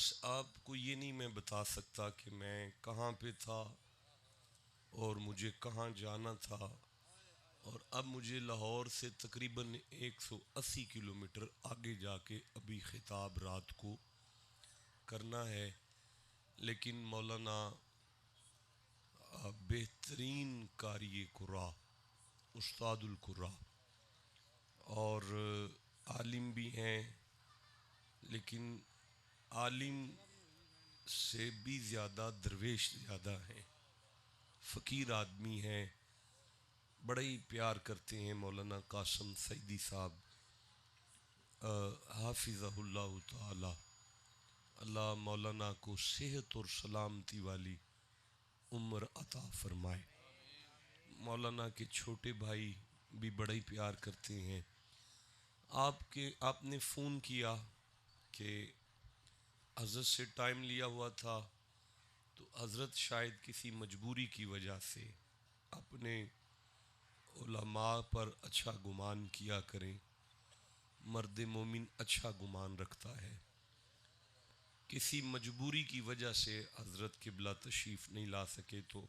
बस आपको ये नहीं मैं बता सकता कि मैं कहाँ पे था और मुझे कहाँ जाना था, और अब मुझे लाहौर से तकरीबन 180 किलोमीटर आगे जाके अभी ख़िताब रात को करना है। लेकिन मौलाना बेहतरीन कारी कुरा, उस्तादुल कुरा और आलिम भी हैं, लेकिन आलिम से भी ज़्यादा दरवेश ज़्यादा हैं, फ़कीर आदमी हैं, बड़ा ही प्यार करते हैं मौलाना कासम सईदी साहब, हाफिज़हुल्लाह ताला। अल्लाह मौलाना को सेहत और सलामती वाली उम्र अता फरमाए। मौलाना के छोटे भाई भी बड़ा ही प्यार करते हैं। आपने फ़ोन किया कि हज़रत से टाइम लिया हुआ था, तो हज़रत शायद किसी मजबूरी की वजह से अपने उलमा पर अच्छा गुमान किया करें। मर्द मोमिन अच्छा गुमान रखता है। किसी मजबूरी की वजह से हज़रत किबला तशरीफ़ नहीं ला सके, तो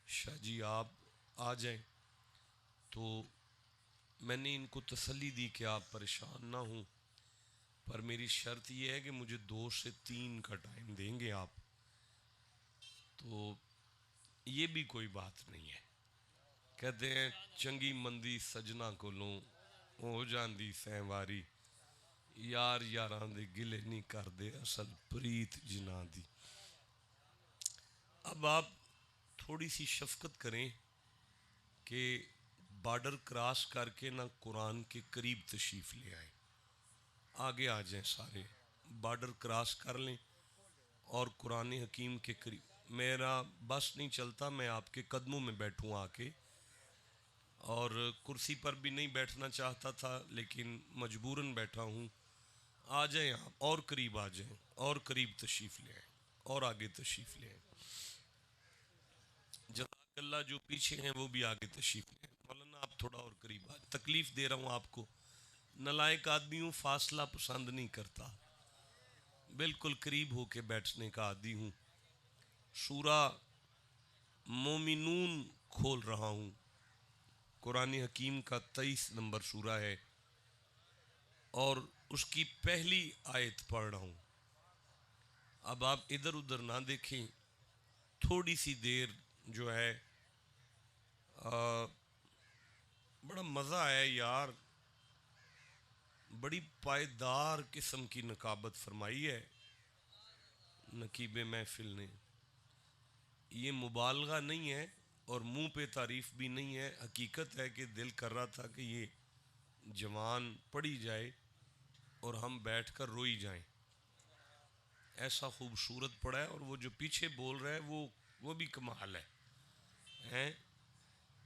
शाह जी आप आ जाएं। तो मैंने इनको तसल्ली दी कि आप परेशान ना हों, पर मेरी शर्त यह है कि मुझे 2 से 3 का टाइम देंगे आप। तो ये भी कोई बात नहीं है। कहते हैं चंगी मंदी सजना कोलों हो जाती सहवारी, यार यारां दे गिले नहीं करते असल प्रीत जिना दी। अब आप थोड़ी सी शफकत करें कि बॉर्डर क्रॉस करके ना कुरान के करीब तशरीफ़ ले आए, आगे आ जाएं, सारे बॉर्डर क्रॉस कर लें और कुरान हकीम के करीब। मेरा बस नहीं चलता, मैं आपके कदमों में बैठूं आके, और कुर्सी पर भी नहीं बैठना चाहता था लेकिन मजबूरन बैठा हूँ। आ जाएं आप, और करीब आ जाएं, और करीब तशरीफ़ ले आए, और आगे तशरीफ़ ले आए। जज़ाकल्लाह, जो पीछे हैं वो भी आगे तशरीफ़ ले आए। मौलाना आप थोड़ा और करीब आ, तकलीफ़ दे रहा हूँ आपको। नलायक आदमी हूँ, फासला पसंद नहीं करता, बिल्कुल करीब होके बैठने का आदी हूँ। सूरा मोमिनून खोल रहा हूँ, कुरान हकीम का 23 नंबर सूरा है और उसकी पहली आयत पढ़ रहा हूँ। अब आप इधर उधर ना देखें, थोड़ी सी देर जो है बड़ा मज़ा आया यार, बड़ी पायदार किस्म की नकाबत फरमाई है नकीब महफिल ने। ये मुबालगा नहीं है और मुंह पे तारीफ़ भी नहीं है, हकीकत है कि दिल कर रहा था कि ये जवान पढ़ी जाए और हम बैठकर रोई जाएं। ऐसा खूबसूरत पड़ा है, और वो जो पीछे बोल रहा है वो भी कमाल है, हैं?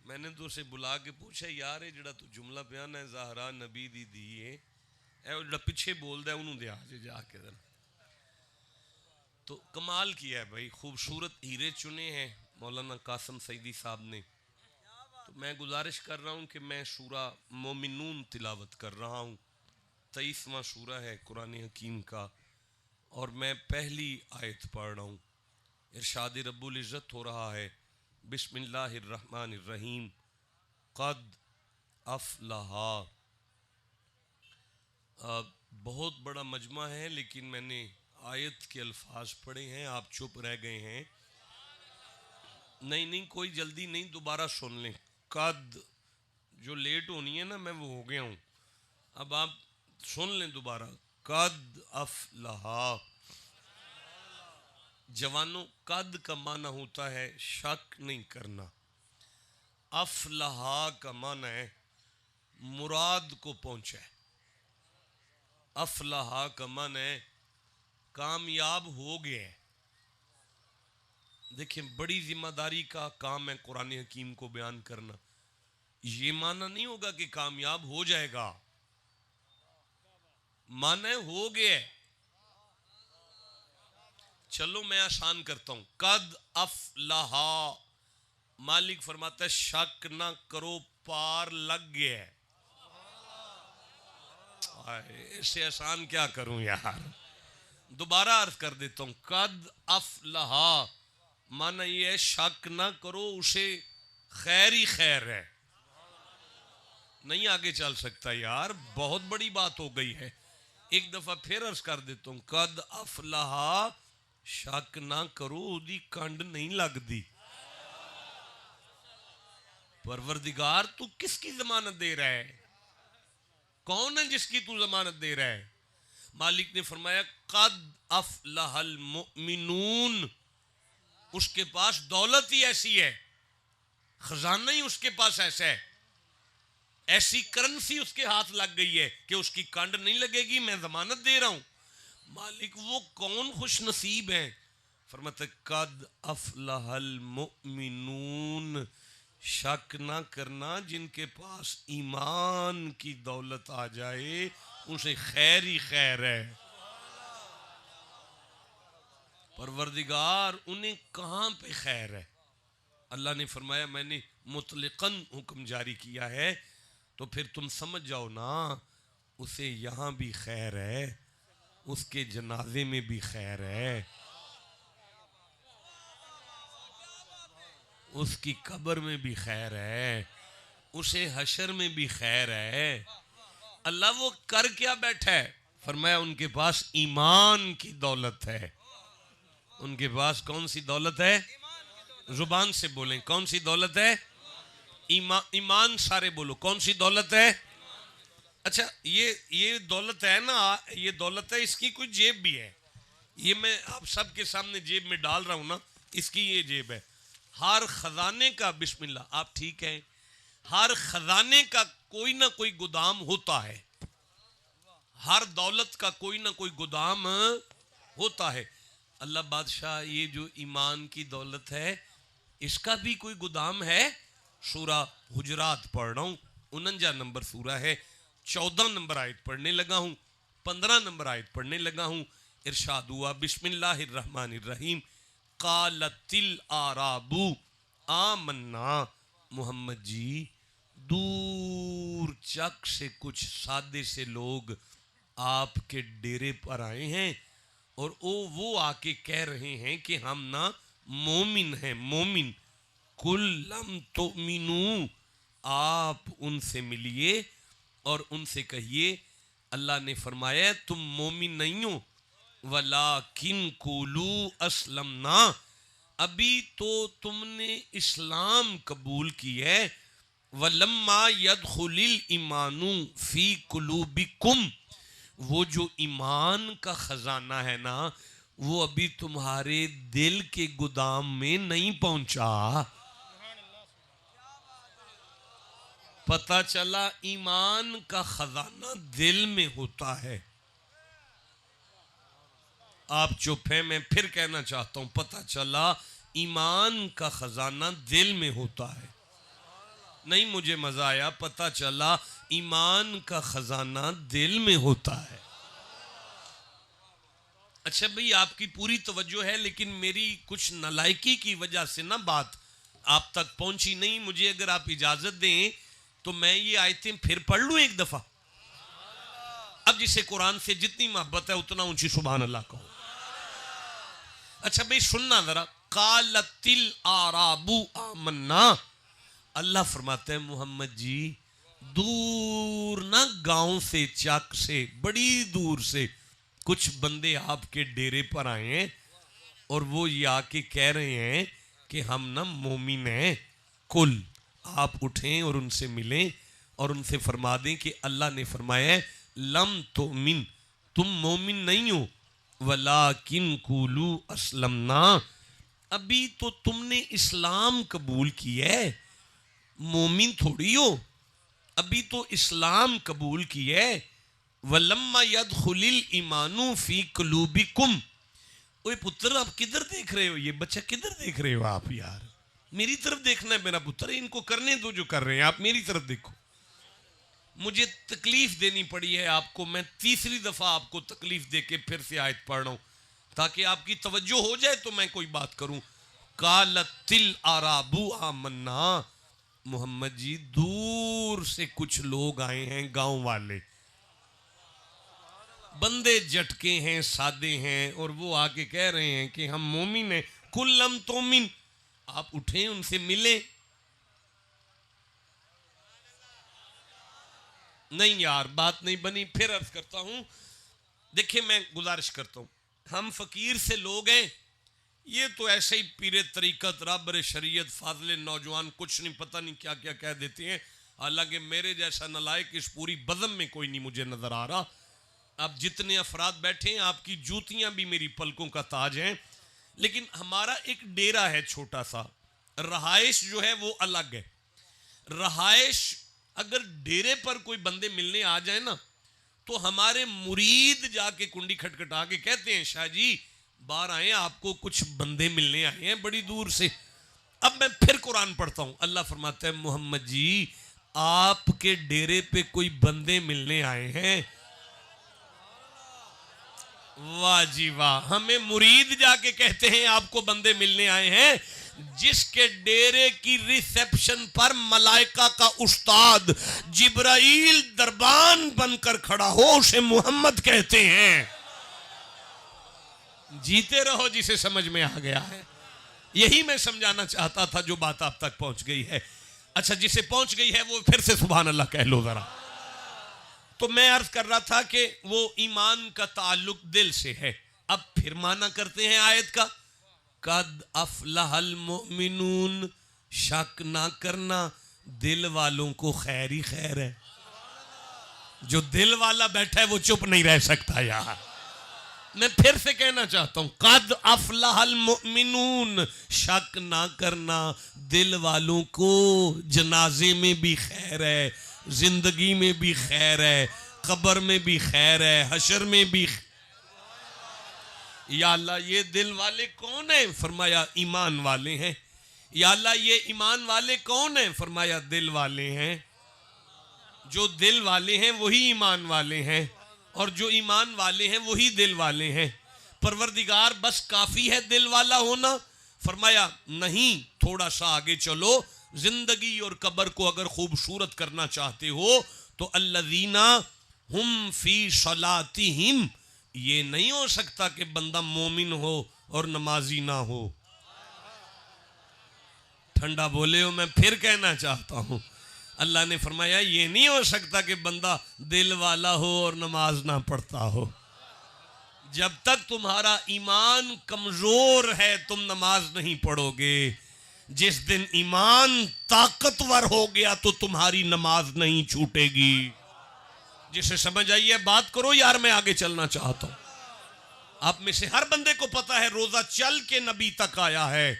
मैंने तो उसे बुला के पूछा, यार ये जड़ा तू जुमला बयान है ज़हरा नबी दी धी है, ए जड़ा पीछे बोलता है उन्होंने दे आज जाके दिन। तो कमाल किया है भाई, खूबसूरत हीरे चुने हैं मौलाना कासम सईदी साहब ने। तो मैं गुजारिश कर रहा हूँ कि मैं सूरा मोमिनून तिलावत कर रहा हूँ, 23वां सूरा है कुरान हकीम का, और मैं पहली आयत पढ़ रहा हूँ। इरशाद रब्बुल इज़्ज़त हो रहा है, बिस्मिल्लाहिर्रहमानिर्रहीम, क़द अफ़लहा। बहुत बड़ा मजमा है लेकिन मैंने आयत के अल्फाज पढ़े हैं, आप चुप रह गए हैं। नहीं नहीं, कोई जल्दी नहीं, दोबारा सुन लें। कद, जो लेट होनी है ना, मैं वो हो गया हूँ। अब आप सुन लें दोबारा। कद अफ़लहा। जवानों, कद का माना होता है शक नहीं करना, अफ़लहा का माना है मुराद को पहुँचा है। अफ़लहा का माना है कामयाब हो गया है। देखिए, बड़ी जिम्मेदारी का काम है कुरान हकीम को बयान करना। ये माना नहीं होगा कि कामयाब हो जाएगा, माना है हो गया है। चलो मैं आसान करता हूं। कद अफ़लहा, मालिक फरमाता है शक ना करो, पार लग गया है। इससे आसान क्या करूं यार, दोबारा अर्ज कर देता हूं, कद अफलहा माना ये है शक ना करो, उसे खैर ही खैर है। नहीं आगे चल सकता यार, बहुत बड़ी बात हो गई है। एक दफा फिर अर्ज कर देता हूं, कद अफलहा शक ना करो, उदी कंड नहीं लगती। परवरदिगार तू किसकी जमानत दे रहा है? कौन है जिसकी तू जमानत दे रहा है? मालिक ने फरमाया कद अफलहल मुमिनून, उसके पास दौलत ही ऐसी है, खजाना ही उसके पास ऐसा है, ऐसी करेंसी उसके हाथ लग गई है कि उसकी कंड नहीं लगेगी। मैं जमानत दे रहा हूं। मालिक वो कौन खुश नसीब है? फरमाते कद अफलहल मुमिनून, शक ना करना, जिनके पास ईमान की दौलत आ जाए उसे खैर ही खैर है। परवरदिगार उन्हें कहां पे खैर है? अल्लाह ने फरमाया मैंने मुतलकन हुक्म जारी किया है, तो फिर तुम समझ जाओ ना, उसे यहां भी खैर है, उसके जनाजे में भी खैर है, उसकी कब्र में भी खैर है, उसे हशर में भी खैर है। अल्लाह वो कर क्या बैठा है? फरमाया उनके पास ईमान की दौलत है। उनके पास कौन सी दौलत है? जुबान से बोलें, कौन सी दौलत है? ईमान सारे बोलो, कौन सी दौलत है? अच्छा, ये दौलत है ना, ये दौलत है, इसकी कोई जेब भी है। ये मैं आप सबके सामने जेब में डाल रहा हूं ना, इसकी ये जेब है। हर खजाने का, बिस्मिल्लाह आप ठीक है, हर खजाने का कोई ना कोई गोदाम होता है, हर दौलत का कोई ना कोई गोदाम होता है। अल्लाह बादशाह ये जो ईमान की दौलत है इसका भी कोई गोदाम है? सूरा हुजरात पढ़ रहा हूँ, 49 नंबर सूरा है, 14 नंबर आयत पढ़ने लगा हूँ, 15 नंबर आयत पढ़ने लगा हूँ। इरशाद हुआ बिस्मिल्लाहिर्रहमानिर्रहीम, कालतिल आराबू आमन्ना। मोहम्मद जी, दूर चक से कुछ सादे से लोग आपके डेरे पर आए हैं और वो आके कह रहे हैं कि हम ना मोमिन हैं, मोमिन। कुल्लम तो मिनू, आप उनसे मिलिए और उनसे कहिए अल्लाह ने फरमाया तुम मोमिन नहीं हो, वलाकिन कुलू अस्लमना, अभी तो तुमने इस्लाम कबूल की है। वलम्मा यदखुलिल ईमानु फी कुलूबिकुम, वो जो ईमान का खजाना है ना, वो अभी तुम्हारे दिल के गोदाम में नहीं पहुंचा। पता चला ईमान का खजाना दिल में होता है। आप चुप हैं, मैं फिर कहना चाहता हूं, पता चला ईमान का खजाना दिल में होता है। नहीं मुझे मजा आया, पता चला ईमान का खजाना दिल में होता है। अच्छा भाई, आपकी पूरी तवज्जो है, लेकिन मेरी कुछ नालायकी की वजह से ना बात आप तक पहुंची नहीं। मुझे अगर आप इजाजत दें तो मैं ये आयतें फिर पढ़ लूं एक दफा। अब जिसे कुरान से जितनी मोहब्बत है उतना ऊंची सुभान अल्लाह कहो। अच्छा भाई सुनना जरा, कालतिल आराबू आमन्ना, अल्लाह फरमाते हैं मोहम्मद जी, दूर ना गांव से, चक से, बड़ी दूर से कुछ बंदे आपके डेरे पर आए हैं और वो ये आके कह रहे हैं कि हम ना मोमिन हैं। कुल, आप उठें और उनसे मिलें और उनसे फरमा दें कि अल्लाह ने फरमाया लम तो मिन, तुम मोमिन नहीं हो, वलाकिन कुलू असलमना, अभी तो तुमने इस्लाम कबूल किया है, मोमिन थोड़ी हो, अभी तो इस्लाम कबूल किया है। वलम्मा यदखुलिल ईमानु फी कुलूबिकुम, ओए पुत्र आप किधर देख रहे हो? ये बच्चा किधर देख रहे हो आप? यार मेरी तरफ देखना है मेरा पुत्र, इनको करने दो जो कर रहे हैं, आप मेरी तरफ देखो। मुझे तकलीफ देनी पड़ी है आपको, मैं तीसरी दफा आपको तकलीफ देके फिर से आयत पढ़ रहा हूं ताकि आपकी तवज्जो हो जाए तो मैं कोई बात करूं। कालतिल आराबू आमन्ना, मोहम्मद जी दूर से कुछ लोग आए हैं, गांव वाले, बंदे झटके हैं, सादे हैं, और वो आके कह रहे हैं कि हम मोमिन हैं। कुल्लम तोमिन, आप उठें उनसे मिले। नहीं यार, बात नहीं बनी। फिर अर्ज करता हूं, देखिए मैं गुजारिश करता हूं, हम फकीर से लोग हैं, ये तो ऐसे ही पीरे तरीकत, रबर शरीयत, फाजले नौजवान, कुछ नहीं पता नहीं क्या क्या कह देते हैं। हालांकि मेरे जैसा नलायक इस पूरी बज़म में कोई नहीं मुझे नजर आ रहा। अब जितने अफराद बैठे हैं, आपकी जूतियां भी मेरी पलकों का ताज हैं, लेकिन हमारा एक डेरा है छोटा सा, रहाइश जो है वो अलग है। रहाइश, अगर डेरे पर कोई बंदे मिलने आ जाए ना, तो हमारे मुरीद जाके कुंडी खटखटा के कहते हैं, शाह जी बाहर आए, आपको कुछ बंदे मिलने आए हैं बड़ी दूर से। अब मैं फिर कुरान पढ़ता हूं, अल्लाह फरमाता है, मोहम्मद जी आपके डेरे पे कोई बंदे मिलने आए हैं। वाह जी वाह, हमें मुरीद जाके कहते हैं आपको बंदे मिलने आए हैं। जिसके डेरे की रिसेप्शन पर मलाइका का उस्ताद जिब्राइल दरबान बनकर खड़ा हो, उसे मोहम्मद कहते हैं। जीते रहो जिसे समझ में आ गया है। यही मैं समझाना चाहता था, जो बात आप तक पहुंच गई है। अच्छा, जिसे पहुंच गई है वो फिर से सुभान अल्लाह कह लो जरा। तो मैं अर्ज कर रहा था कि वो ईमान का ताल्लुक दिल से है। अब फिर माना करते हैं आयत का, कद अफलहल मोमिनून, शक ना करना दिल वालों को खैर ही खैर है। जो दिल वाला बैठा है वो चुप नहीं रह सकता यार। मैं फिर से कहना चाहता हूं, कद अफलहल मोमिनून, शक ना करना दिल वालों को जनाजे में भी खैर है, जिंदगी में भी खैर है, कब्र में भी खैर है, हशर में भी। या अल्लाह ये दिल वाले कौन हैं? फरमाया ईमान वाले हैं। या अल्लाह ये ईमान वाले कौन हैं? फरमाया दिल वाले हैं। जो दिल वाले हैं वही ईमान वाले हैं, और जो ईमान वाले हैं वही दिल वाले हैं। परवरदिगार बस काफी है दिल वाला होना? फरमाया नहीं, थोड़ा सा आगे चलो। जिंदगी और कब्र को अगर खूबसूरत करना चाहते हो तो अल्लज़ीना हुम फी सलातिहिम, ये नहीं हो सकता कि बंदा मोमिन हो और नमाजी ना हो। ठंडा बोले हो, मैं फिर कहना चाहता हूं, अल्लाह ने फरमाया ये नहीं हो सकता कि बंदा दिल वाला हो और नमाज ना पढ़ता हो। जब तक तुम्हारा ईमान कमजोर है तुम नमाज नहीं पढ़ोगे। जिस दिन ईमान ताकतवर हो गया तो तुम्हारी नमाज नहीं छूटेगी। जिसे समझ आई है बात करो यार, मैं आगे चलना चाहता हूं। आप में से हर बंदे को पता है रोजा चल के नबी तक आया है,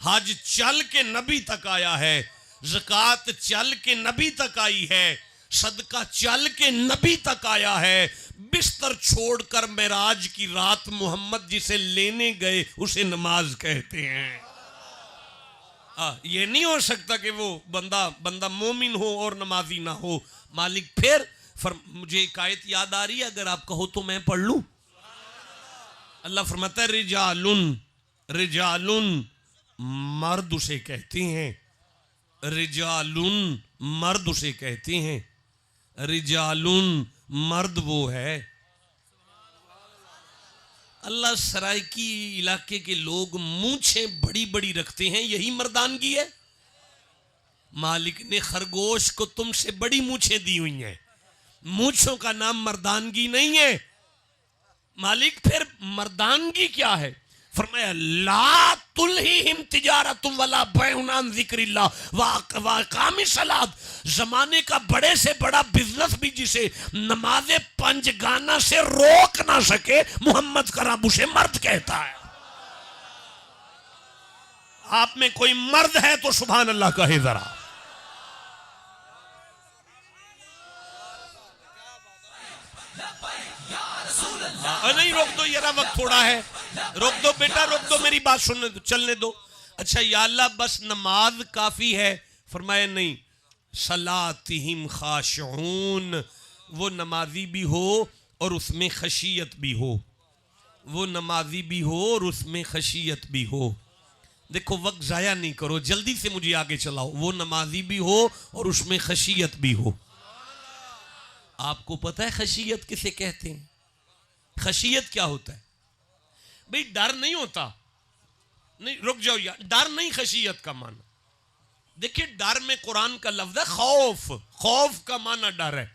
हज चल के नबी तक आया है, ज़कात चल के नबी तक आई है, सदका चल के नबी तक आया है। बिस्तर छोड़कर मेराज की रात मोहम्मद जिसे लेने गए उसे नमाज कहते हैं। ये नहीं हो सकता कि वो बंदा मोमिन हो और नमाजी ना हो। मालिक फिर मुझे एक आयत याद आ रही है, अगर आप कहो तो मैं पढ़ लूं। अल्लाह फरमाता है रिजालुन, रिजालुन मर्द उसे कहते हैं, रिजालुन मर्द उसे कहते हैं। रिजालुन मर्द वो है। अल्लाह सराइकी इलाके के लोग मूंछें बड़ी बड़ी रखते हैं, यही मर्दानगी है? मालिक ने खरगोश को तुमसे बड़ी मूंछें दी हुई हैं, मूंछों का नाम मर्दानगी नहीं है। मालिक फिर मर्दानगी क्या है? फरमाया ला तुलहिम तिजारतुम वला बैउन अन जिक्रिल्लाह व इकामिस सलात। जमाने का बड़े से बड़ा बिजनेस भी जिसे नमाज़े पंजगाना से रोक ना सके, मोहम्मद का रब उसे मर्द कहता है। आप में कोई मर्द है तो सुभान अल्लाह कहे जरा। नहीं रोक दो यार, वक्त थोड़ा है, रोक दो बेटा, रोक दो, मेरी बात सुनने दो, चलने दो। अच्छा या अल्लाह बस नमाज काफी है? फरमाया नहीं, सलातिहिम खाशऊन, वो नमाजी भी हो और उसमें खशियत भी हो, वो नमाजी भी हो और उसमें खशियत भी हो। देखो वक्त जाया नहीं करो, जल्दी से मुझे आगे चलाओ। वो नमाजी भी हो और उसमें खशियत भी हो। आपको पता है खशियत किसे कहते हैं? खशियत क्या होता है भाई? डर नहीं होता, नहीं रुक जाओ यार, डर नहीं खशियत का माना। देखिए डर में कुरान का लफ्ज है खौफ, खौफ का माना डर है।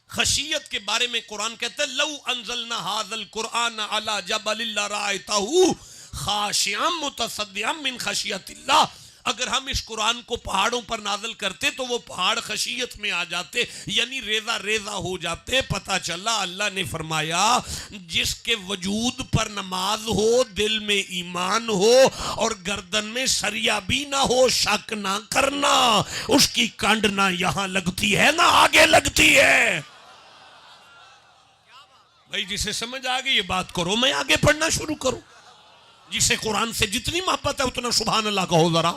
खशियत के बारे में कुरान कहता है लौ अंज़लना हाज़ल कुरआन अला जबलिन लराअयतहु खाशिअम मुतसद्दिअम मिन खशियतिल्लाह। अगर हम इस कुरान को पहाड़ों पर नाज़िल करते तो वो पहाड़ खशियत में आ जाते, यानी रेजा रेजा हो जाते। पता चला अल्लाह ने फरमाया जिसके वजूद पर नमाज हो, दिल में ईमान हो और गर्दन में सरिया भी ना हो, शक ना करना, उसकी कंड ना यहां लगती है ना आगे लगती है। भाई जिसे समझ आ गई ये बात करो, मैं आगे पढ़ना शुरू करूं। जिसे कुरान से जितनी मोहब्बत है उतना सुभान अल्लाह कहो जरा।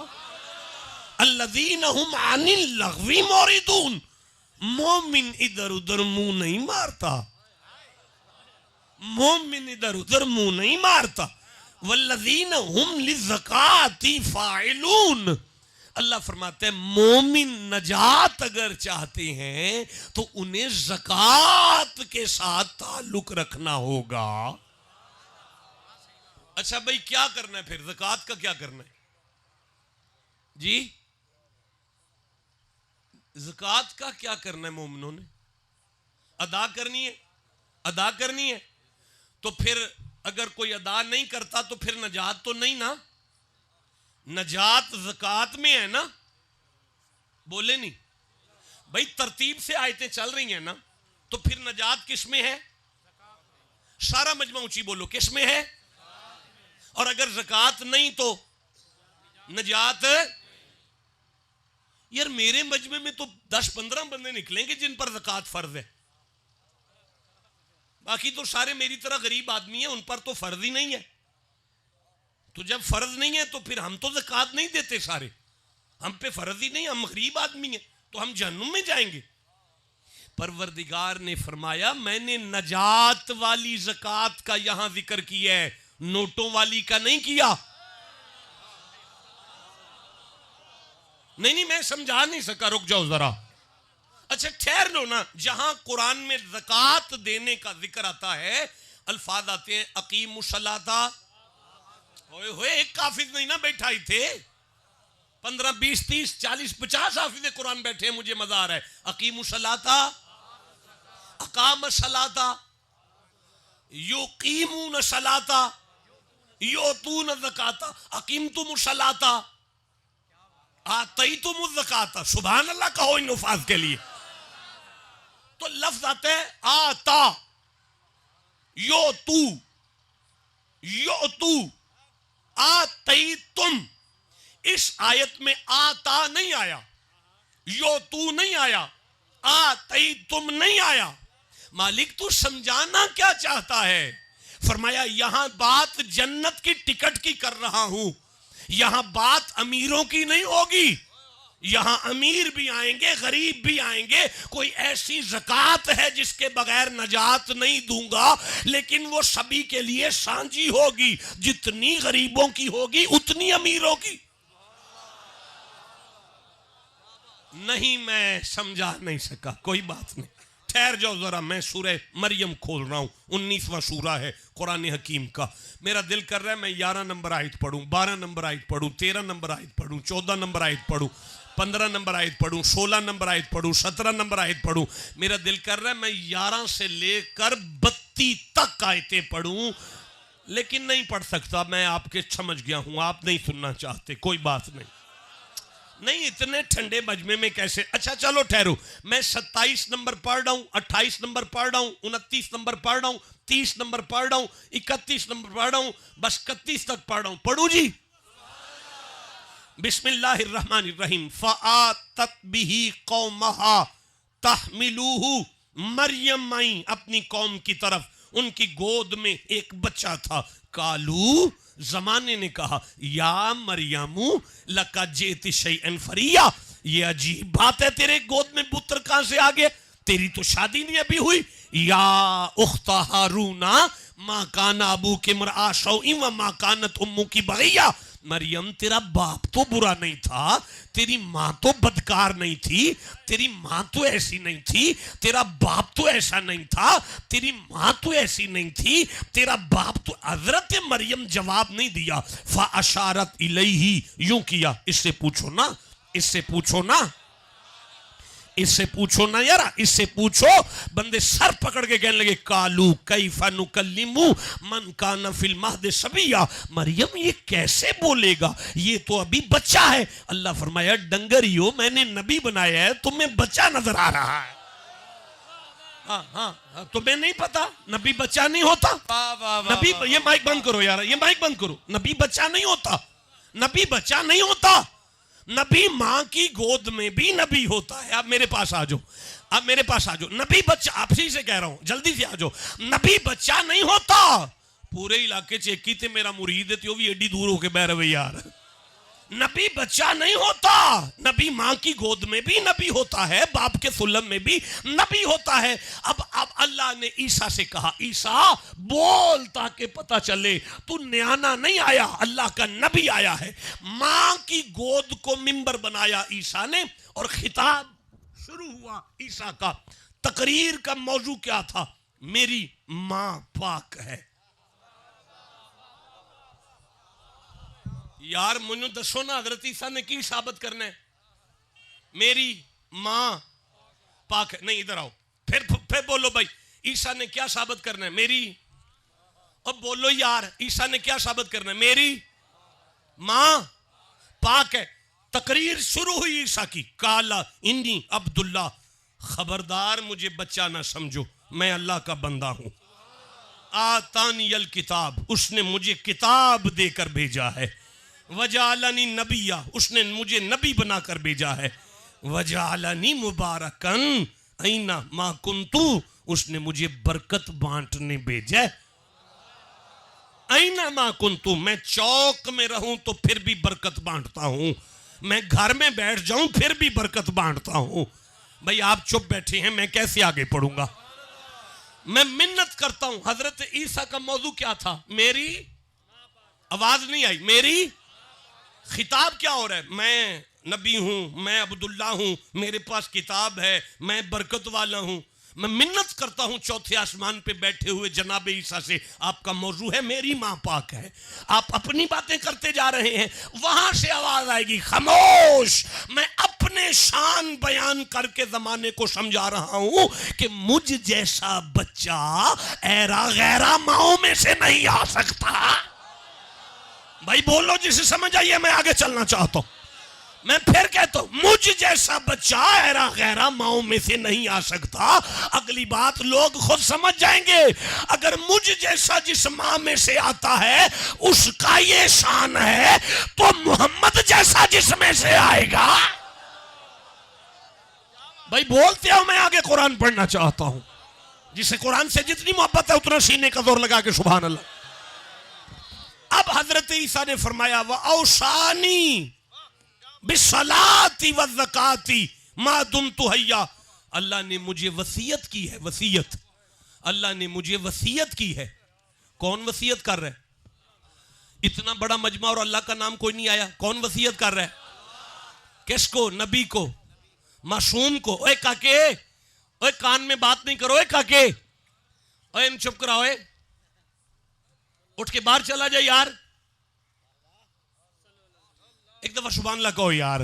अल्लज़ीना हुम अनिल लग़वी मुरिदून। मोमिन इधर उधर मुंह नहीं मारता, मोमिन इधर उधर मुंह नहीं मारता। वल्लज़ीना हुम लिज़्ज़काति फ़ाइलून। अल्लाह फरमाते हैं मोमिन नजात अगर चाहते हैं तो उन्हें ज़कात के साथ ताल्लुक रखना होगा। अच्छा भाई क्या करना है फिर? ज़कात का क्या करना है जी? ज़कात का क्या करना है? मोमिनों ने अदा करनी है, अदा करनी है। तो फिर अगर कोई अदा नहीं करता तो फिर नजात तो नहीं ना। नजात ज़कात में है ना, बोले नहीं भाई, तरतीब से आयतें चल रही हैं ना, तो फिर नजात किस में है? सारा मजमा ऊंची बोलो, किस में है? और अगर ज़कात नहीं तो नजात। यार मेरे मजमे में तो 10-15 बंदे निकलेंगे जिन पर ज़कात फर्ज है, बाकी तो सारे मेरी तरह गरीब आदमी हैं, उन पर तो फर्ज ही नहीं है। तो जब फर्ज नहीं है तो फिर हम तो ज़कात नहीं देते, सारे हम पे फर्ज ही नहीं, हम गरीब आदमी हैं, तो हम जहन्नुम में जाएंगे। परवरदिगार ने फरमाया मैंने नजात वाली ज़कात का यहां जिक्र किया है, नोटों वाली का नहीं किया। नहीं मैं समझा नहीं सका, रुक जाओ जरा। अच्छा ठहर लो ना। जहां कुरान में ज़कात देने का जिक्र आता है, अल्फाज आते हैं अकीमुस्सलाता। होए एक हाफिज नहीं ना बैठा ही थे, 15, 20, 30, 40, 50 हाफिज कुरान बैठे, मुझे मजा आ रहा है। अकीमुस्सलाता, अकामस्सलाता, युकीमून सलाता, योतून ज़काता, अकीमतुमुस्सलाता, आतईतुमुज़्ज़काता। सुभान अल्लाह कहो इन अल्फाज के लिए। तो लफ्ज आते हैं आता, योतू, योतू, आतईतुम। इस आयत में आता नहीं आया, योतू नहीं आया, आतईतुम नहीं आया। मालिक तू समझाना क्या चाहता है? फरमाया यहां बात जन्नत की टिकट की कर रहा हूं, यहां बात अमीरों की नहीं होगी। यहां अमीर भी आएंगे, गरीब भी आएंगे। कोई ऐसी ज़कात है जिसके बगैर नजात नहीं दूंगा, लेकिन वो सभी के लिए सांझी होगी। जितनी गरीबों की होगी उतनी अमीरों की नहीं। मैं समझा नहीं सका, कोई बात नहीं, ठहर जाओ जरा। मैं सूरह मरियम खोल रहा हूं, 19वां सूरा है कुरान हकीम का। मेरा दिल कर रहा है मैं 11 नंबर आयत पढ़ूं, 12 नंबर आयत पढ़ूं, 13 नंबर आयत पढ़ूं, 14 नंबर आयत पढ़ूं, 15 नंबर आयत पढ़ूं, 16 नंबर आयत पढ़ूं, 17 नंबर आयत पढ़ूं। मेरा दिल कर रहा है मैं 11 से लेकर 32 तक आयतें पढ़ूं, लेकिन नहीं पढ़ सकता। मैं आपके समझ गया हूं, आप नहीं सुनना चाहते, कोई बात नहीं। नहीं इतने ठंडे मजमे में कैसे? अच्छा चलो ठहरो, मैं 27 नंबर पढ़ रहा हूं, 28 नंबर पढ़ रहा हूं, 29 नंबर पढ़ रहा हूं, 30 नंबर पढ़ रहा हूं, 31 नंबर पढ़ रहा हूं, बस 31 तक पढ़ रहा हूं। पढ़ू जी? बिस्मिल्लाहिर्रहमानिर्रहीम। फ़आतत बिही कौमहा तहमिलूहु। मरियम आई अपनी कौम की तरफ, उनकी गोद में एक बच्चा था। कालू, जमाने ने कहा, या मरियमू लका जेति शैअन फरिया, ये अजीब बात है, तेरे गोद में पुत्र कहां से आ गया? तेरी तो शादी नहीं अभी हुई। या उख्ता हारूना मा काना अबू के मरआ शौइन व मा कानत उम्मू की बगैया। मरियम तेरा बाप तो बुरा नहीं था, तेरी माँ तो बदकार नहीं थी, तेरी माँ तो ऐसी नहीं थी, तेरा बाप तो ऐसा नहीं था, तेरी माँ तो ऐसी नहीं थी, तेरा बाप तो। हजरत मरियम जवाब नहीं दिया, फा अशारत इलैही, यूं किया। इससे पूछो ना, इससे पूछो ना, इससे पूछो ना यार, इससे पूछो। बंदे सर पकड़ के कहने लगे कालू कैफा नुकल्लिमु मन काना फिल महद सबिया, मरियम ये कैसे बोलेगा, ये तो अभी बच्चा है। अल्लाह फरमाया डंगरियो, मैंने नबी बनाया है, तुम्हें बच्चा नजर आ रहा है। हाँ, तुम्हें नहीं पता नबी बच्चा नहीं होता। नबी, ये माइक बंद करो यार, ये माइक बंद करो। नबी बच्चा नहीं होता, नबी बच्चा नहीं होता। नबी माँ की गोद में भी नबी होता है। आप मेरे पास आ जाओ, आप मेरे पास आ जाओ। नबी बच्चा, आपसे से कह रहा हूं, जल्दी से आ जाओ। नबी बच्चा नहीं होता। पूरे इलाके च एक ही ते मेरा मुरीद है, तो भी एडी दूर होके बह रहे यार। नबी बच्चा नहीं होता। नबी माँ की गोद में भी नबी होता है, बाप के सुलम में भी नबी होता है। अब अल्लाह ने ईसा से कहा, ईसा बोल ताकि पता चले तू न्याना नहीं आया, अल्लाह का नबी आया है। माँ की गोद को मिंबर बनाया ईसा ने, और खिताब शुरू हुआ ईसा का। तकरीर का मौजू क्या था? मेरी माँ पाक है। यार मुझे दसो ना, हजरत ईसा ने की साबित करना है? मेरी माँ पाक है। नहीं, इधर आओ, फिर बोलो भाई, ईसा ने क्या साबित करना है? मेरी, अब बोलो यार, ईसा ने क्या साबित करना है? मेरी माँ पाक है। तकरीर शुरू हुई ईसा की, काला इन्नी अब्दुल्ला, खबरदार मुझे बच्चा ना समझो, मैं अल्लाह का बंदा हूं। आतानियल किताब, उसने मुझे किताब देकर भेजा है। वजालनी नबिया, उसने मुझे नबी बनाकर भेजा है। वजालनी मुबारकन ऐना मा कुंतु, उसने मुझे बरकत बांटने भेजा है। ऐना मा कुंतु, मैं चौक में रहूं तो फिर भी बरकत बांटता हूं, मैं घर में बैठ जाऊं फिर भी बरकत बांटता हूं। भाई आप चुप बैठे हैं, मैं कैसे आगे पढ़ूंगा? मैं मिन्नत करता हूं। हजरत ईसा का मौजू क्या था? मेरी, आवाज नहीं आई, मेरी। खिताब क्या हो रहा है? मैं नबी हूं, मैं अब्दुल्ला हूं, मेरे पास किताब है, मैं बरकत वाला हूं। मैं मिन्नत करता हूं चौथे आसमान पे बैठे हुए जनाब ईसा से, आपका मौजू है मेरी मां पाक है। आप अपनी बातें करते जा रहे हैं, वहां से आवाज आएगी खामोश। मैं अपने शान बयान करके जमाने को समझा रहा हूं कि मुझ जैसा बच्चा ऐरा गैरा माओ में से नहीं आ सकता। भाई बोलो जिसे समझ आइए, मैं आगे चलना चाहता हूं। मैं फिर कहता हूं, मुझ जैसा बच्चा ऐरा गैरा माओ में से नहीं आ सकता। अगली बात लोग खुद समझ जाएंगे। अगर मुझ जैसा जिस मां में से आता है उसका ये शान है, तो मोहम्मद जैसा जिसमें से आएगा। भाई बोलते हो, मैं आगे कुरान पढ़ना चाहता हूं। जिसे कुरान से जितनी मोहब्बत है उतना सीने का जोर लगा के सुभान अल्लाह। अब हजरत ईसा ने फरमाया, व औसानी बिस्सलाती व ज़काती मा दुमतु हय्या, अल्लाह ने मुझे वसीयत की है। वसीयत, अल्लाह ने मुझे वसीयत की है। कौन वसीयत कर रहा है? इतना बड़ा मजमा और अल्लाह का नाम कोई नहीं आया। कौन वसीयत कर रहा है? किसको? नबी को, मासूम को। ओए काके, ओए कान में बात नहीं करो। ओए काके, ओए इन चुप कराओ, उठ के बाहर चला जाए यार। एक दफा सुभान अल्लाह कहो यार।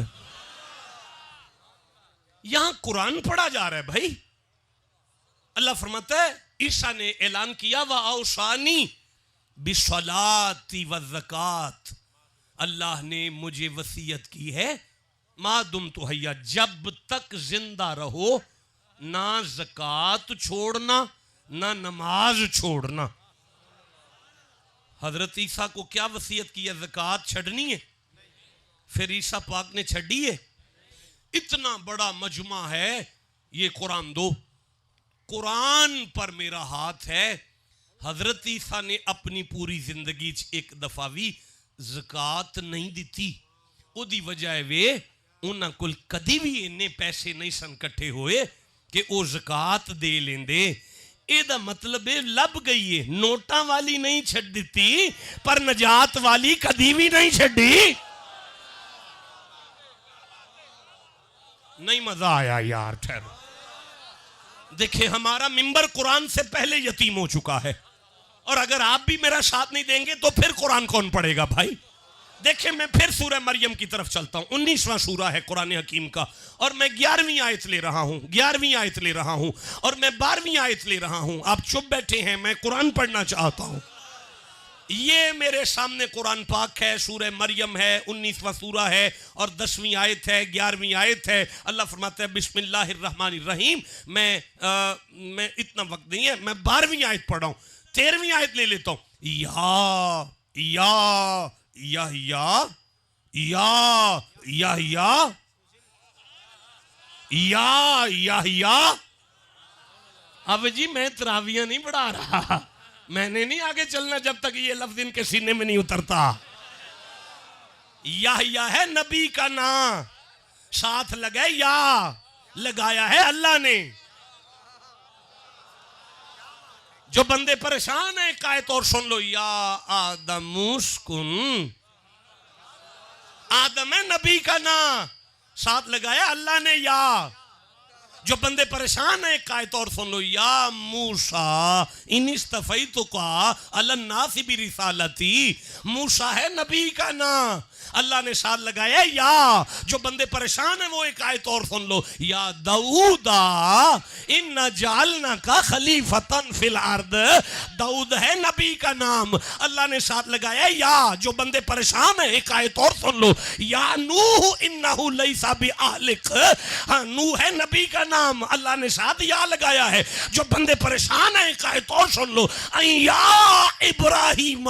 यहां कुरान पढ़ा जा रहा है भाई। अल्लाह फरमाता है, ईसा ने ऐलान किया, व औसानी बिस्सलाती व ज़कात, अल्लाह ने मुझे वसीयत की है मा दुमतु हय्या, जब तक जिंदा रहो ना ज़कात छोड़ना ना नमाज छोड़ना। हजरत ईसा को क्या वसीयत की है? ज़कात छड़नी है। फिर ईसा पाक ने छड़ी है? इतना बड़ा मजमा है ये कुरान दो। कुरान पर मेरा हाथ है। हजरत ईसा ने अपनी पूरी जिंदगी एक दफा भी ज़कात नहीं दी। उदी वजह वे उन्हां कोल कदी भी इन्ने पैसे नहीं सन इकट्ठे होए कि वो ज़कात दे लेंदे। ਇਹਦਾ मतलब है ਲੱਭ गई है, नोटा वाली नहीं छड़ दी पर नजात वाली कदी भी नहीं छड़ी। नहीं मजा आया यार, ठहरो। देखिए हमारा मिंबर कुरान से पहले यतीम हो चुका है, और अगर आप भी मेरा साथ नहीं देंगे तो फिर कुरान कौन पढ़ेगा भाई। देखिए मैं फिर सूरह मरियम की तरफ चलता हूं, 19वां सूरा है कुरान हकीम का, और मैं 11वीं आयत ले रहा हूं, 11वीं आयत ले रहा हूं, और मैं 12वीं आयत ले रहा हूं। आप चुप बैठे हैं, मैं कुरान पढ़ना चाहता हूं। ये मेरे सामने कुरान पाक है, सूरह मरियम है, 19वां सूरा है और 10वीं आयत है, 11वीं आयत है। अल्लाह फरमाता है बिस्मिल्लाहिर्रहमानिर्रहीम। मैं इतना वक्त नहीं है, मैं 12वीं आयत पढ़ रहा हूं, 13वीं आयत ले लेता हूं। या अब जी मैं तरावियां नहीं पढ़ा रहा, मैंने नहीं आगे चलना जब तक ये लफ्ज इनके सीने में नहीं उतरता। या है नबी का नाम, साथ लगे या लगाया है अल्लाह ने। जो बंदे परेशान है कायत और सुन लो, या आदम मुस्कुन, आदम है नबी का नाम, साथ लगाया अल्लाह ने या। जो बंदे परेशान है कायत और सुन लो, या मूसा इनिस्तफैतुका अलन्नासि बिरिसालती, मूसा है नबी का नाम, अल्लाह ने साथ लगाया या। जो बंदे परेशान है वो एक आयत और सुन लो, या दाऊदा इन्ना जालना का खलीफतन फिल अर्द, दाऊद है नबी का नाम, अल्लाह ने साथ लगाया या। जो बंदे परेशान है एक आयत और सुन लो, या नूह इन्नहु लैसा बिअहलिक, हाँ नूह है नबी का नाम, अल्लाह ने साथ या लगाया है। जो बंदे परेशान है एक आयत और सुन लो, या इब्राहिम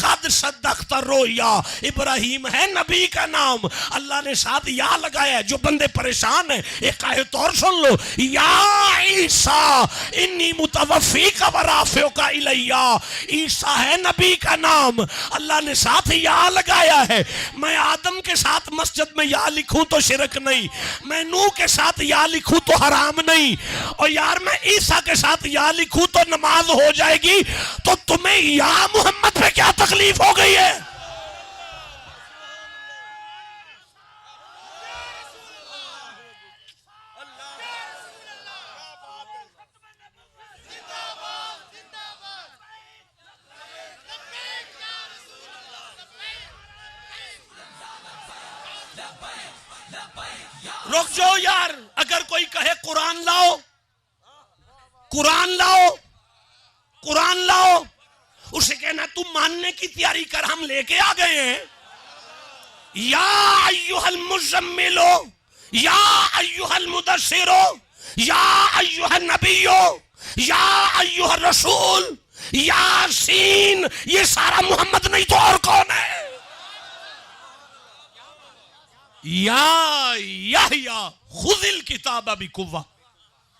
कद सद्दक़्ता रोया, इब्राहिम है नबी का नाम, अल्लाह ने साथ या लगाया है। जो बंदे परेशान है एक आयत और सुन लो, या ईसा इन्नी मुतवफ़्फ़ीका व राफ़िउका इलैया, ईसा है नबी का नाम, अल्लाह ने साथ या लगाया है। मैं आदम के साथ मस्जिद में या लिखूं तो शिरक नहीं, मैं नूह के साथ या लिखूं तो हराम नहीं, और यार मैं ईसा के साथ या लिखूं तो नमाज हो जाएगी, तो तुम्हें या मोहम्मद पे क्या तकलीफ हो गई है। रुक जाओ यार, अगर कोई कहे कुरान लाओ, कुरान लाओ, कुरान लाओ, उसे कहना तुम मानने की तैयारी कर, हम लेके आ गए हैं। या अय्युहल मुज़म्मिलो, या अय्युहल मुदस्सिरो, या अय्युहन नबियो, या अय्युहर रसूल, यासीन, ये सारा मोहम्मद नहीं तो और कौन है। या खुदिल किताब बिकुव्वा,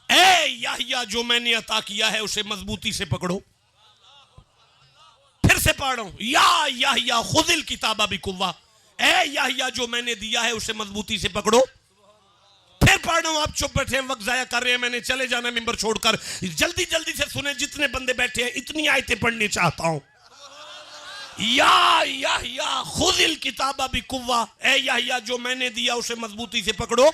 ए याहिया जो मैंने अता किया है उसे मजबूती से पकड़ो। फिर से पढ़ रहा हूं, या याहिया खुदिल किताब बिकुव्वा, ए याहिया जो मैंने दिया है उसे मजबूती से पकड़ो। फिर पढ़ रहा हूं, आप चुप बैठे हैं, वक्त जाया कर रहे हैं, मैंने चले जाना मिंबर छोड़कर। जल्दी जल्दी से सुने, जितने बंदे बैठे हैं इतनी आयतें पढ़नी चाहता हूं। या खुदिल किताबा बिकुव्वा, ए याहिया जो मैंने दिया उसे मजबूती से पकड़ो।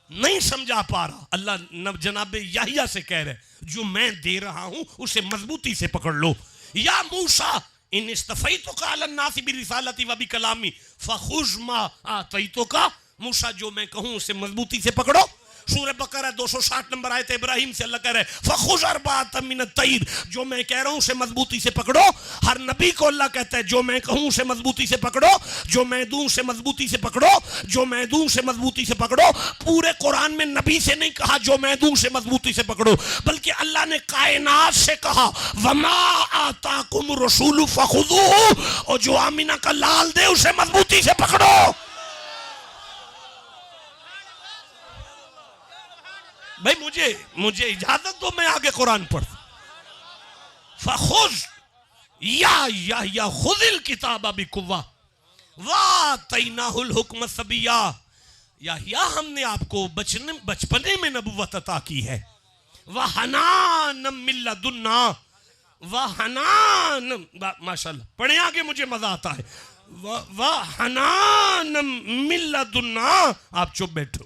नहीं समझा पा रहा, अल्लाह जनाबे याहिया से कह रहे जो मैं दे रहा हूं उसे मजबूती से पकड़ लो। या मूसा इन इस्तफैतुका अलन्नासि बिरिसालती व बिकलामी फखुज़ मा आतैतुका, मूसा जो मैं कहूं उसे मजबूती से पकड़ो। सूरह बकरा 260 नंबर आयत इब्राहिम से अल्लाह कह रहे फखुज़ अर्बाअतम मिनत तैर, जो मैं कह रहा हूं उसे मजबूती से पकड़ो। हर नबी को अल्लाह कहता है जो मैं कहूं उसे मजबूती से पकड़ो, जो मैं दूं उसे मजबूती से पकड़ो, जो मैं दूं उसे मजबूती से पकड़ो। पूरे कुरान में नबी से नहीं कहा जो मैं दूं उसे मजबूती से पकड़ो, बल्कि अल्लाह ने कायनात से कहा वमा आताकुम रसूलु फखुज़ूहु, और जो आमिना का लाल दे उसे मजबूती से पकड़ो। भाई मुझे इजाजत दो, मैं आगे कुरान पढ़। फखुज़ या खुदिल किताबा बिकुव्वा वातैनाहुल हुक्म सबिया, या हमने आपको बचपने में नबुव्वत अता की है। वहनान मिल्लदुन्ना, वहनान, माशाल्लाह पढ़े आगे, मुझे मजा आता है। वहनान मिल्लदुन्ना, आप चुप बैठो।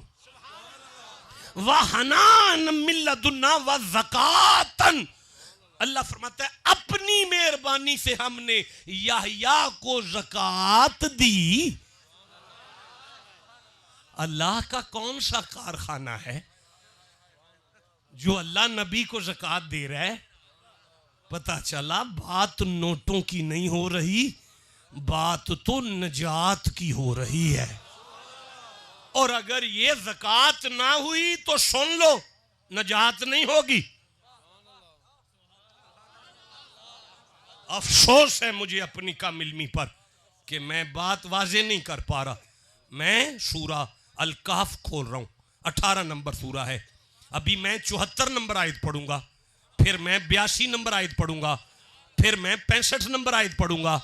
वहनान मिल्लदुन्ना व ज़कातन, अल्लाह फरमाता है अपनी मेहरबानी से हमने याहया को ज़कात दी। अल्लाह का कौन सा कारखाना है जो अल्लाह नबी को ज़कात दे रहा है? पता चला बात नोटों की नहीं हो रही, बात तो नजात की हो रही है। और अगर ये ज़कात ना हुई तो सुन लो, नजात नहीं होगी। अफसोस है मुझे अपनी कम इल्मी पर कि मैं बात वाज़े नहीं कर पा रहा। मैं सूरा अल कहफ खोल रहा हूं, 18 नंबर सूरा है। अभी मैं 74 नंबर आयत पढ़ूंगा, फिर मैं 82 नंबर आयत पढ़ूंगा, फिर मैं 65 नंबर आयत पढ़ूंगा,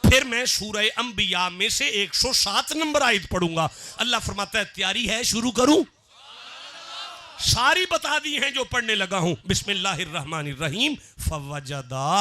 फिर मैं सूरह अंबिया में से 107 नंबर आयत पढ़ूंगा। अल्लाह फरमाता है तैयारी है, शुरू करूं? सारी बता दी हैं जो पढ़ने लगा हूं। बिस्मिल्लाहिर्रहमानिर्रहीम। फवजदा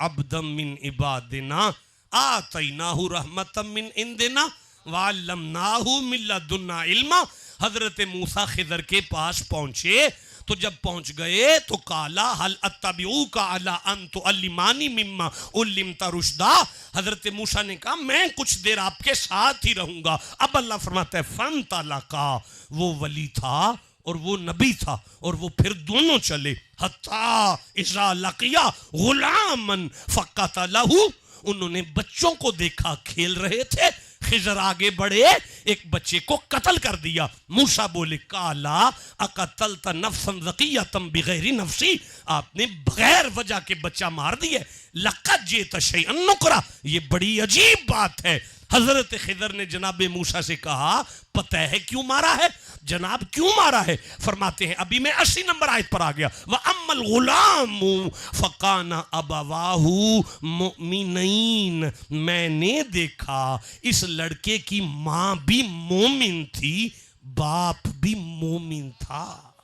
अब्दम मिन इबादिना आतैनाहु रहमतम मिन इंदिना वअल्लमनाहु मिन लदुन्ना इल्मा। हजरत मूसा खिदर के पास पहुंचे, तो जब पहुंच गए तो काला हल अत्तबिऊका अला अन तुअल्लिमानी मिम्मा उल्लिमता रुशदा। हजरत मूसा ने कहा मैं कुछ देर आपके साथ ही रहूंगा। अब अल्लाह फरमाता है फन तलाका, वो वली था और वो नबी था, और वो फिर दोनों चले। हत्ता इज़ा लकिया गुलामन फक़तलहु, उन्होंने बच्चों को देखा खेल रहे थे, खिजर आगे बढ़े, एक बच्चे को कत्ल कर दिया। मूसा बोले काला अकतलता नफ्सन ज़कियतम बिगैरि नफ्सी, आपने बगैर वजह के बच्चा मार दिया। लक़द जिअता शैअन नुकरा, ये बड़ी अजीब बात है। हजरत खिदर ने जनाब मूसा से कहा पता है क्यों मारा है? जनाब क्यों मारा है? फरमाते हैं अभी मैं 80 नंबर आयत पर आ गया। व अम्मल गुलामु फकाना अबवाहु मुमिनीन, मैंने देखा इस लड़के की मां भी मोमिन थी, बाप भी मोमिन था।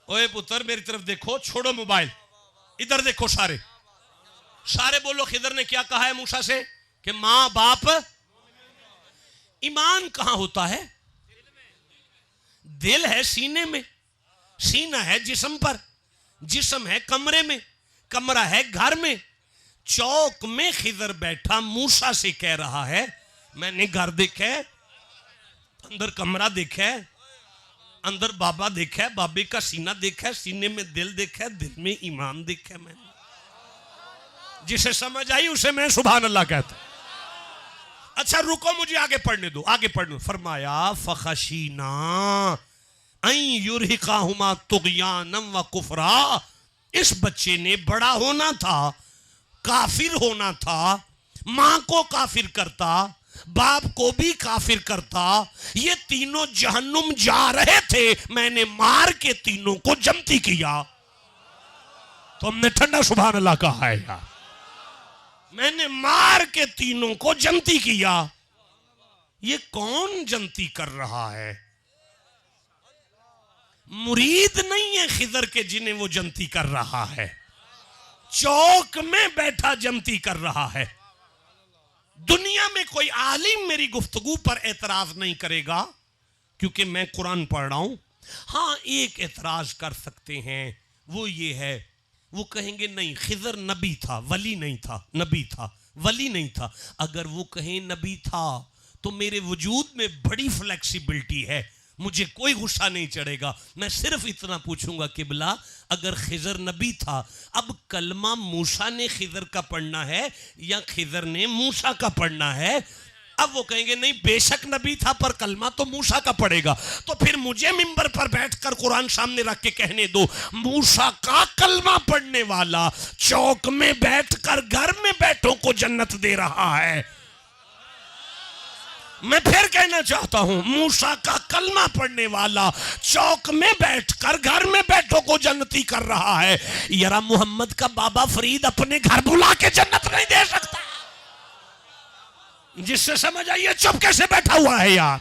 ओए पुत्र मेरी तरफ देखो, छोड़ो मोबाइल, इधर देखो। सारे बोलो खिदर ने क्या कहा है मूसा से कि मां बाप। ईमान कहां होता है? दिल है सीने में, सीना है जिस्म पर, जिस्म है कमरे में, कमरा है घर में। चौक में खिदर बैठा मूसा से कह रहा है मैंने घर देखा है, अंदर कमरा देखा है, अंदर बाबा देखा है, बाबे का सीना देखा है, सीने में दिल देखा है, दिल में ईमान देखा है। मैंने जिसे समझ आई उसे मैं सुभान अल्लाह कहता। अच्छा रुको, मुझे आगे पढ़ने दो, आगे पढ़ने। फरमाया फखशीना अन युरहिकाहुमा तुगयानम व कुफरा, इस बच्चे ने बड़ा होना था, काफिर होना था, मां को काफिर करता, बाप को भी काफिर करता, ये तीनों जहन्नुम जा रहे थे, मैंने मार के तीनों को जमती किया। तो हमने ठंडा सुभान अल्लाह कहा है यार, मैंने मार के तीनों को जंती किया। ये कौन जंती कर रहा है? मुरीद नहीं है खिदर के जिन्हें वो जंती कर रहा है, चौक में बैठा जंती कर रहा है। दुनिया में कोई आलिम मेरी गुफ्तगू पर एतराज नहीं करेगा क्योंकि मैं कुरान पढ़ रहा हूं। हाँ एक एतराज कर सकते हैं, वो ये है, वो कहेंगे नहीं खिदर नबी था, वली नहीं था, नबी था, वली नहीं था। अगर वो कहें नबी था तो मेरे वजूद में बड़ी फ्लेक्सिबिलिटी है, मुझे कोई गुस्सा नहीं चढ़ेगा। मैं सिर्फ इतना पूछूंगा किबला अगर खिदर नबी था, अब कलमा मूसा ने खिदर का पढ़ना है या खिदर ने मूसा का पढ़ना है? अब वो कहेंगे नहीं बेशक नबी था पर कलमा तो मूसा का पड़ेगा। तो फिर मुझे मिंबर पर बैठकर कुरान सामने रख के कहने दो मूसा का कलमा पढ़ने वाला चौक में बैठकर घर में बैठों को जन्नत दे रहा है। मैं फिर कहना चाहता हूं मूसा का कलमा पढ़ने वाला चौक में बैठकर घर में बैठों को जन्नती कर रहा है। यारा मोहम्मद का बाबा फरीद अपने घर बुला के जन्नत नहीं दे सकता। जिससे समझ आइए चुप कैसे बैठा हुआ है यार।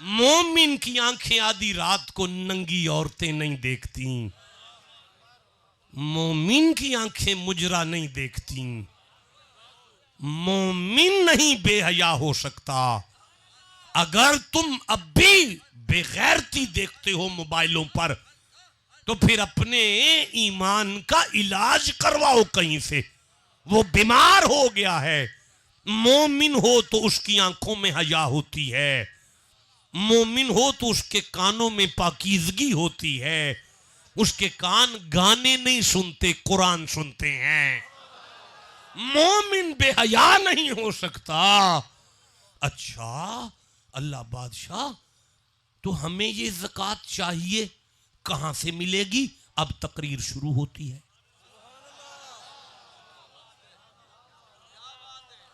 मोमिन की आंखें आधी रात को नंगी औरतें नहीं देखती, मोमिन की आंखें मुजरा नहीं देखती, मोमिन नहीं बेहया हो सकता। अगर तुम अब भी बेगैरती देखते हो मोबाइलों पर, तो फिर अपने ईमान का इलाज करवाओ कहीं से। वो बीमार हो गया है। मोमिन हो तो उसकी आंखों में हया होती है, मोमिन हो तो उसके कानों में पाकीज़गी होती है। उसके कान गाने नहीं सुनते, कुरान सुनते हैं। मोमिन बेहया नहीं हो सकता। अच्छा अल्लाह बादशाह, तो हमें ये ज़कात चाहिए, कहां से मिलेगी? अब तकरीर शुरू होती है।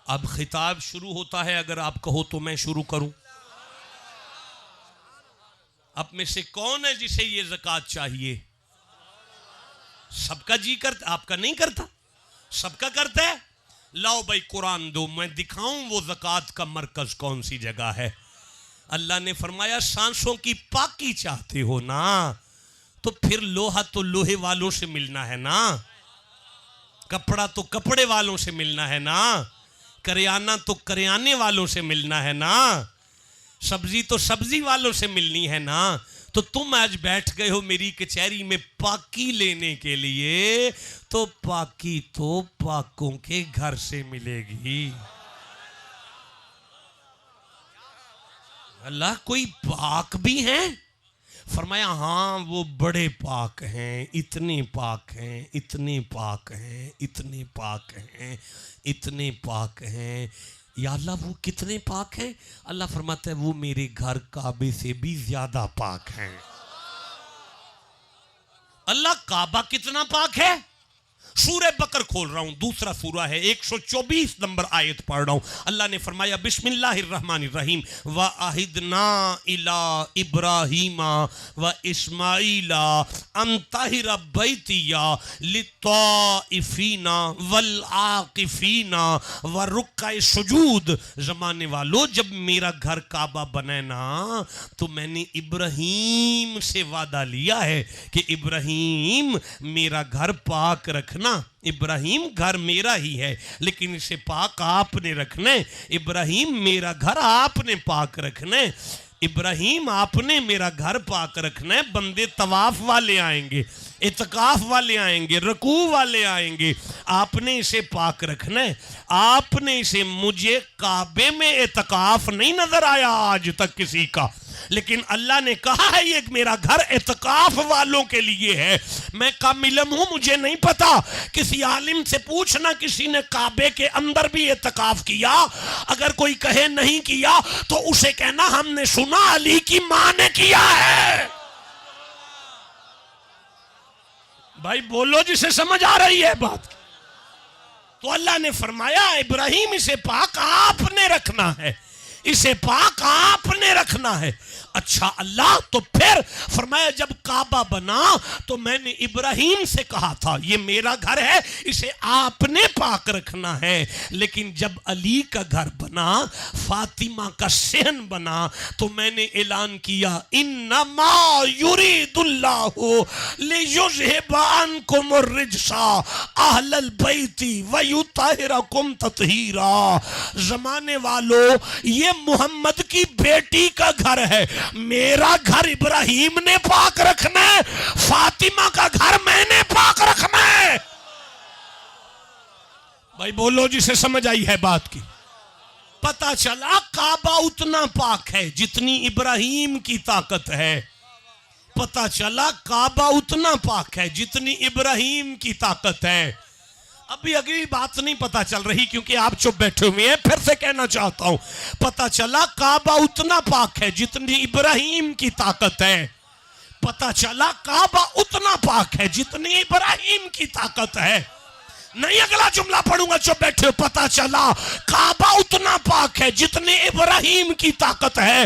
अब खिताब शुरू होता है। अगर आप कहो तो मैं शुरू करूं। अब में से कौन है जिसे ये ज़कात चाहिए? सबका जी करता, आपका नहीं करता, सबका करता है। लाओ भाई कुरान दो, मैं दिखाऊं वो ज़कात का मरकज कौन सी जगह है। अल्लाह ने फरमाया सांसों की पाकी चाहते हो ना, तो फिर लोहा तो लोहे वालों से मिलना है ना, कपड़ा तो कपड़े वालों से मिलना है ना, करियाना तो करियाने वालों से मिलना है ना, सब्जी तो सब्जी वालों से मिलनी है ना। तो तुम आज बैठ गए हो मेरी कचहरी में पाकी लेने के लिए, तो पाकी तो पाकों के घर से मिलेगी। अल्लाह कोई पाक भी हैं? फरमाया हाँ वो बड़े पाक हैं, इतने पाक हैं, इतने पाक हैं, इतने पाक हैं, इतने पाक हैं। या अल्लाह वो कितने पाक हैं? अल्लाह फरमाता है वो मेरे घर काबे से भी ज्यादा पाक हैं। अल्लाह काबा कितना पाक है? सूरह बकर खोल रहा हूं, दूसरा सूरा है, 124 नंबर आयत पढ़ रहा हूं। अल्लाह ने फरमाया बिस्मिल्लाहिर्रहमानिर्रहीम व आहिदना इला इब्राहीमा व इस्माइला अन ताहिरा बैतिया लित्ताइफीना वल आकिफीना व रुक्का सुजूद। जमाने वालों, जब मेरा घर काबा बने ना, तो मैंने इब्राहीम से वादा लिया है कि इब्राहीम मेरा घर पाक रखना। इब्राहीम घर मेरा ही है, लेकिन इसे पाक आपने रखना है। इब्राहीम मेरा घर आपने पाक रखना है। इब्राहीम आपने मेरा घर पाक रखना है। बंदे तवाफ वाले आएंगे, इतकाफ वाले आएंगे, रकू वाले आएंगे, आपने इसे पाक रखना है। आपने इसे, मुझे काबे में इतकाफ नहीं नजर आया आज तक किसी का, लेकिन अल्लाह ने कहा है ये मेरा घर इत्काफ वालों के लिए है। मैं कामिलम हूं, मुझे नहीं पता, किसी आलिम से पूछना किसी ने काबे के अंदर भी इत्काफ किया। अगर कोई कहे नहीं किया तो उसे कहना हमने सुना अली की मां ने किया है। भाई बोलो जिसे समझ आ रही है बात। तो अल्लाह ने फरमाया इब्राहिम इसे पाक आपने रखना है, इसे पाक आपने रखना है। अच्छा अल्लाह, तो फिर फरमाया जब काबा बना तो मैंने इब्राहिम से कहा था ये मेरा घर है, इसे आपने पाक रखना है। लेकिन जब अली का घर बना, फातिमा का सहन बना, तो मैंने ऐलान किया इन्नमा युरीदुल्लाहु लियुज़हिबा अन्कुम अर्रिज्सा अहलल बैति व युतहिरकुम तत्हीरा। जमाने वालों, ये मोहम्मद की बेटी का घर है, मेरा घर इब्राहिम ने पाक रखना है, फातिमा का घर मैंने पाक रखना है। भाई बोलो जिसे समझ आई है बात की। पता चला काबा उतना पाक है जितनी इब्राहिम की ताकत है। पता चला काबा उतना पाक है जितनी इब्राहिम की ताकत है। अभी अगली बात नहीं पता चल रही क्योंकि आप चुप बैठे हुए हैं, फिर से कहना चाहता हूं। पता चला काबा उतना पाक है जितनी इब्राहिम की ताकत है। पता चला काबा उतना पाक है जितनी इब्राहिम की ताकत है। नहीं अगला जुमला पढ़ूंगा, चुप बैठे हो। पता चला काबा उतना पाक है जितनी इब्राहिम की ताकत है।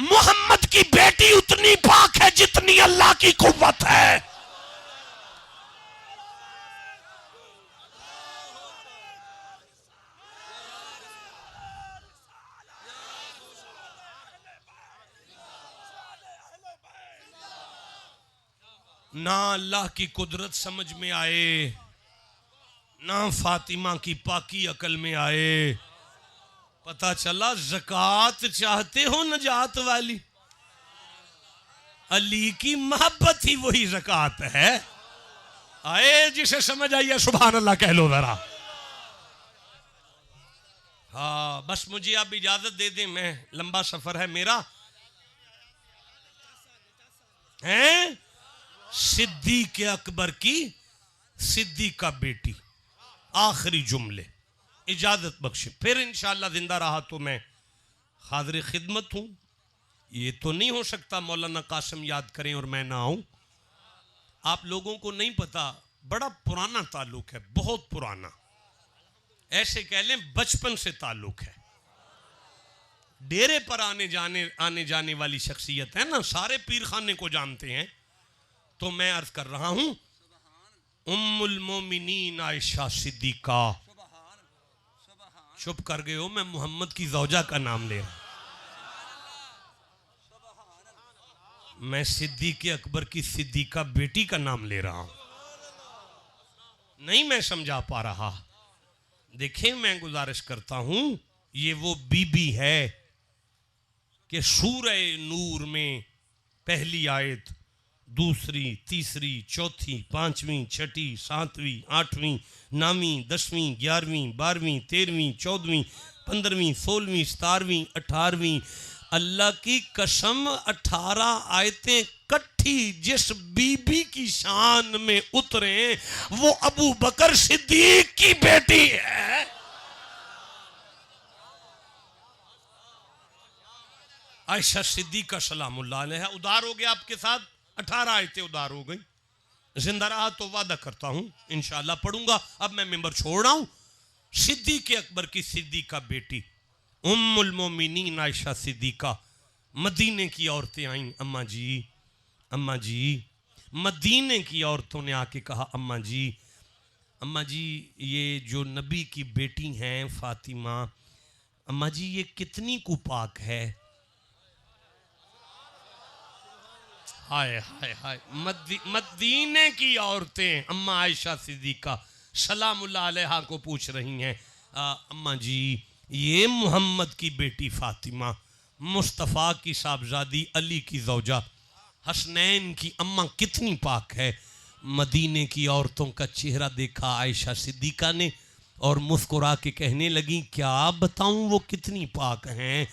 मोहम्मद की बेटी उतनी पाक है जितनी अल्लाह की कुव्वत है। ना अल्लाह की कुदरत समझ में आए, ना फातिमा की पाकी अकल में आए। पता चला ज़कात चाहते हो नजात वाली, अली की मोहब्बत ही वही ज़कात है। आए जिसे समझ आइए सुभान अल्लाह कह लो जरा। हाँ बस मुझे आप इजाजत दे दें, मैं लंबा सफर है मेरा। हैं सिद्दीक़ अकबर की सिद्दीक़ा बेटी, आखिरी जुमले इजाजत बख्शे, फिर इंशाअल्लाह जिंदा रहा तो मैं हाज़िर खिदमत हूं। ये तो नहीं हो सकता मौलाना कासिम याद करें और मैं ना आऊं। आप लोगों को नहीं पता, बड़ा पुराना ताल्लुक है, बहुत पुराना, ऐसे कह लें बचपन से ताल्लुक है। डेरे पर आने जाने वाली शख्सियत है ना, सारे पीर खाने को जानते हैं। तो मैं अर्ज कर रहा हूं उम्मुल मोमिनीन आयशा सिद्दीका। चुप कर गए हो, मैं मोहम्मद की ज़ौजा का नाम ले रहा हूं। मैं सिद्दीक़ अकबर की सिद्दीक़ा बेटी का नाम ले रहा हूं। नहीं मैं समझा पा रहा, देखें मैं गुजारिश करता हूं, ये वो बीबी है कि सूरह नूर में पहली आयत, दूसरी, तीसरी, चौथी, पांचवीं, छठी, सातवीं, आठवीं, नौवीं, 10वीं, 11वीं, 12वीं, 13वीं, 14वीं, 15वीं, 16वीं, 17वीं, 18वीं, अल्लाह की कसम 18 आयतें कट्ठी जिस बीबी की शान में उतरे वो अबू बकर सिद्दीक की बेटी है। आयशा सिद्दीका सलामुल्लाह अलैहा। उधार हो गया आपके साथ, 18 आयतें उधार हो गई। जिंदा रहा तो वादा करता हूं इंशाअल्लाह पढ़ूंगा। अब मैं मिंबर छोड़ रहा हूं। सिद्दीक़ अकबर की सिद्दीका बेटी उम्मुल मोमिनीन आयशा सिद्दीका। मदीने की औरतें आईं, अम्मा जी, अम्मा जी। मदीने की औरतों ने आके कहा अम्मा जी, अम्मा जी ये जो नबी की बेटी हैं फातिमा, अम्मा जी ये कितनी कुपाक है। हाय हाय हाय, मदीने की औरतें अम्मा आयशा सिद्दीका सलामुल्लाह अलैहा को पूछ रही हैं अम्मा जी ये मोहम्मद की बेटी फातिमा, मुस्तफ़ा की साहबजादी, अली की ज़ौजा, हसनैन की अम्मा कितनी पाक है। मदीने की औरतों का चेहरा देखा आयशा सिद्दीका ने और मुस्कुरा के कहने लगी क्या बताऊं वो कितनी पाक हैं।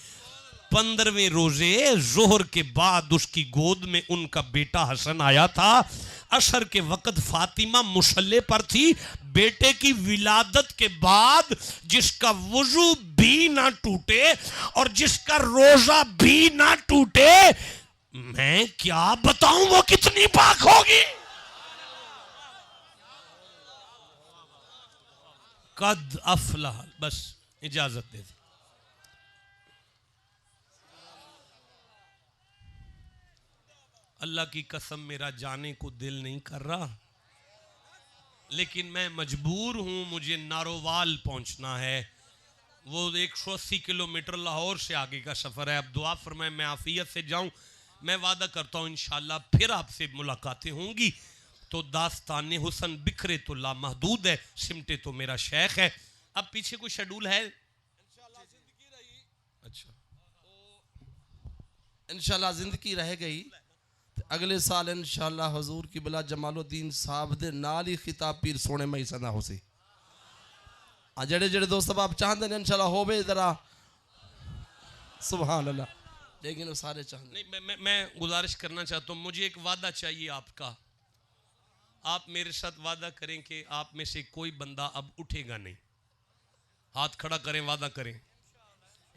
15वें रोजे जोहर के बाद उसकी गोद में उनका बेटा हसन आया था। असर के वक़्त फातिमा मुसल्ले पर थी। बेटे की विलादत के बाद जिसका वुजू भी ना टूटे और जिसका रोजा भी ना टूटे, मैं क्या बताऊं वो कितनी पाक होगी। कद अफलाह, बस इजाजत दे दी। अल्लाह की कसम मेरा जाने को दिल नहीं कर रहा, लेकिन मैं मजबूर हूँ, मुझे नारोवाल पहुँचना है। वो 180 किलोमीटर लाहौर से आगे का सफ़र है। अब दुआ फरमाए मैं आफियत से जाऊँ। मैं वादा करता हूँ इंशाअल्लाह फिर आपसे मुलाकातें होंगी। तो दास्तान हुसन बिखरे तो लामहदूद है, सिमटे तो मेरा शेख है। अब पीछे कोई शेड्यूल है? अच्छा, इंशाअल्लाह जिंदगी रह गई। अगले साल इंशाअल्लाह हुजूर की बिला जमालुद्दीन साहब दे नाल ही खिताब पीर सोने मई सदा हो सी। जेड़े जेड़े दोस्त आप चाहते हैं इंशाअल्लाह होवे जरा सुभान अल्लाह, लेकिन वो सारे चाहते नहीं। मैं गुजारिश करना चाहता हूँ, मुझे एक वादा चाहिए आपका। आप मेरे साथ वादा करें कि आप में से कोई बंदा अब उठेगा नहीं। हाथ खड़ा करें, वादा करें।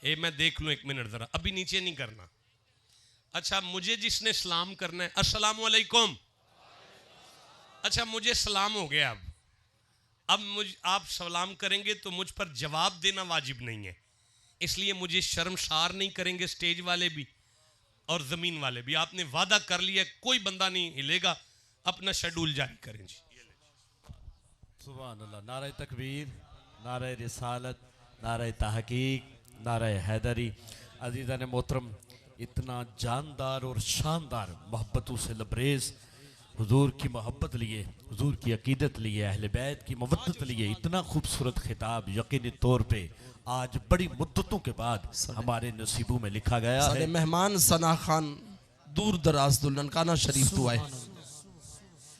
मैं देख लूँ एक मिनट जरा, अभी नीचे नहीं करना। अच्छा, मुझे जिसने सलाम करना है, अस्सलामु अलैकुम। अच्छा, मुझे सलाम हो गया। अब आप सलाम करेंगे तो मुझ पर जवाब देना वाजिब नहीं है, इसलिए मुझे शर्मसार नहीं करेंगे स्टेज वाले भी और ज़मीन वाले भी। आपने वादा कर लिया, कोई बंदा नहीं हिलेगा। अपना शेड्यूल जारी करें जी। सुभान अल्लाह। नारे तकबीर, नारे रिसालत, नारे तहकीक, नारे हैदरी। अजीज़ा ने मोहतरम, इतना जानदार और शानदार मोहब्बतों से लबरेज हुजूर की मोहब्बत लिए, हुजूर की अकीदत लिए, अहले बैत की मवद्दत लिए इतना खूबसूरत खिताब यकीनी तौर पे आज बड़ी मुद्दतों के बाद हमारे नसीबों में लिखा गया सारे है। मेहमान सना खान दूर दराज तो ननकाना शरीफ तो आए।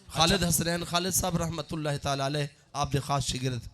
खालिद हसनैन खालिद साहब रहमतुल्लाह ताला अलैह आप दे खास शिगिर्द